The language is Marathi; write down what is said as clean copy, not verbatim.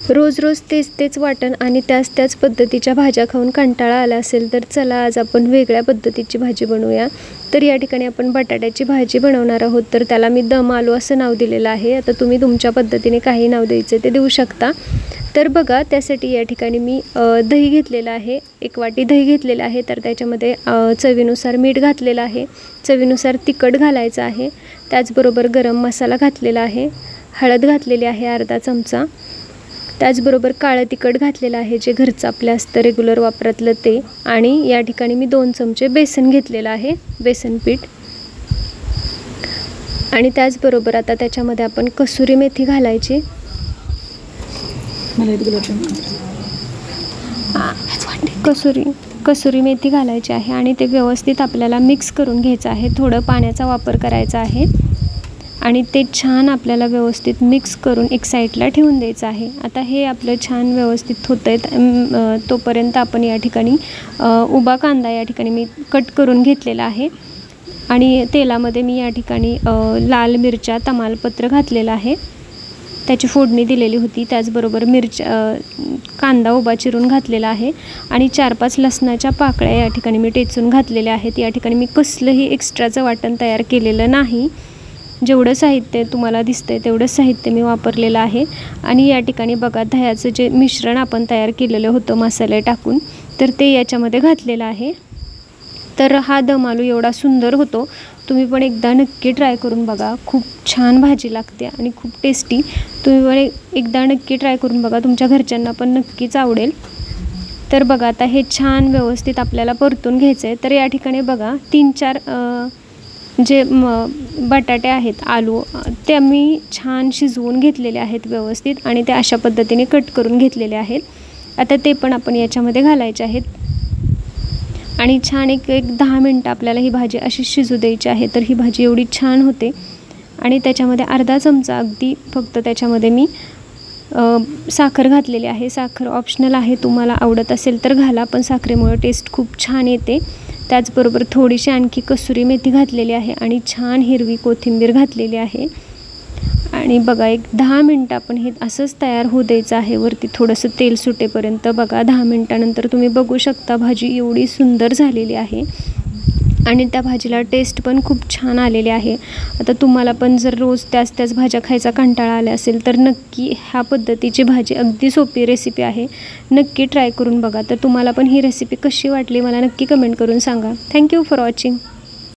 रोज रोज तेच वाटण आणि त्याच पद्धतीच्या भाज्या खाऊन कंटाळा आला असेल तर चला आज आपण वेगळ्या पद्धतीची भाजी बनवूया। तर या ठिकाणी आपण बटाट्याची भाजी बनवणार आहोत। तर त्याला मी दम आलू असं नाव दिलेलं आहे। आता तुम्ही तुमच्या पद्धतीने काही नाव द्यायचे ते देऊ शकता। तर बघा त्यासाठी या ठिकाणी मी दही घेतलेलं आहे, 1 वाटी दही घेतलेलं आहे। तर त्याच्यामध्ये चवीनुसार मीठ घातलेलं आहे, चवीनुसार तिखट घालायचं आहे, त्याचबरोबर गरम मसाला घातलेला आहे, हळद घातलेली आहे अर्धा चमचा, त्याचबरोबर काळं तिखट घातलेलं आहे जे घरचं आपल्या असतं रेग्युलर वापरातलं ते, आणि या ठिकाणी मी 2 चमचे बेसन घेतलेलं आहे, बेसन पीठ। आणि त्याचबरोबर आता त्याच्यामध्ये आपण कसुरी मेथी घालायची, कसुरी मेथी घालायची आहे आणि ते व्यवस्थित आपल्याला मिक्स करून घ्यायचं आहे। थोडं पाण्याचा वापर करायचा आहे आणि ते छान आपल्याला व्यवस्थित मिक्स करून एक साईडला ठेवून द्यायचं आहे। आता हे आपलं छान व्यवस्थित होतंय तोपर्यंत आपण या ठिकाणी उभा कांदा या ठिकाणी मी कट करून घेतलेला आहे आणि तेलामध्ये मी या ठिकाणी लाल मिरच्या, तमालपत्र घातलेलं आहे, त्याची फोडणी दिलेली होती। त्याचबरोबर कांदा उभा चिरून घातलेला आहे आणि 4-5 लसणाच्या पाकळ्या या ठिकाणी मी टेचून घातलेल्या आहेत। या ठिकाणी मी कसलंही एक्स्ट्राचं वाटण तयार केलेलं नाही, जेवढं साहित्य तुम्हाला दिसतंय तेवढंच साहित्य मी वापरलेलं आहे। आणि या ठिकाणी बघा दह्याचं जे मिश्रण आपण तयार केलेलं होतं मसाले टाकून, तर ते याच्यामध्ये घातलेलं आहे। तर हा दम आलू एवढा सुंदर होतो, तुम्ही पण एकदा नक्की ट्राय करून बघा, खूप छान भाजी लागते आणि खूप टेस्टी। तुम्ही पण एकदा नक्की ट्राय करून बघा, तुमच्या घरच्यांना पण नक्कीच आवडेल। तर बघा आता हे छान व्यवस्थित आपल्याला परतून घ्यायचं आहे। तर या ठिकाणी बघा 3-4 जे बटाटे आहेत, आलू, ते मी छान शिजवून घेतलेले आहेत व्यवस्थित आणि ते अशा पद्धतीने कट करून घेतलेले आहेत। आता ते पण आपण याच्यामध्ये घालायचे आहेत आणि छान एक 10 मिनटं आपल्याला ही भाजी अशी शिजू द्यायची आहे। तर ही भाजी एवढी छान होते आणि त्याच्यामध्ये अर्धा चमचा अगदी फक्त त्याच्यामध्ये मी साखर घातलेली आहे। साखर ऑप्शनल आहे, तुम्हाला आवडत असेल तर घाला, पण साखरेमुळे टेस्ट खूप छान येते। त्याचबरोबर थोडीशी आणखी कसुरी मेथी घातलेली आहे आणि छान हिरवी कोथिंबीर घातलेली आहे आणि बघा एक 10 मिनटं आपण हे असंच तयार होऊ द्यायचं आहे, वरती थोडंसं तेल सुटेपर्यंत। बघा 10 मिनटानंतर तुम्ही बघू शकता भाजी एवढी सुंदर झालेली आहे आणि त्या भाजीला टेस्ट पण खूप छान आलेली आहे। आता तुम्हाला पण जर रोज त्याच भाज्या खायचा कंटाळा आला असेल तर नक्की ह्या पद्धतीची भाजी, अगदी सोपी रेसिपी आहे, नक्की ट्राय करून बघा। तर तुम्हाला पण ही रेसिपी कशी वाटली मला नक्की कमेंट करून सांगा। Thank you for watching.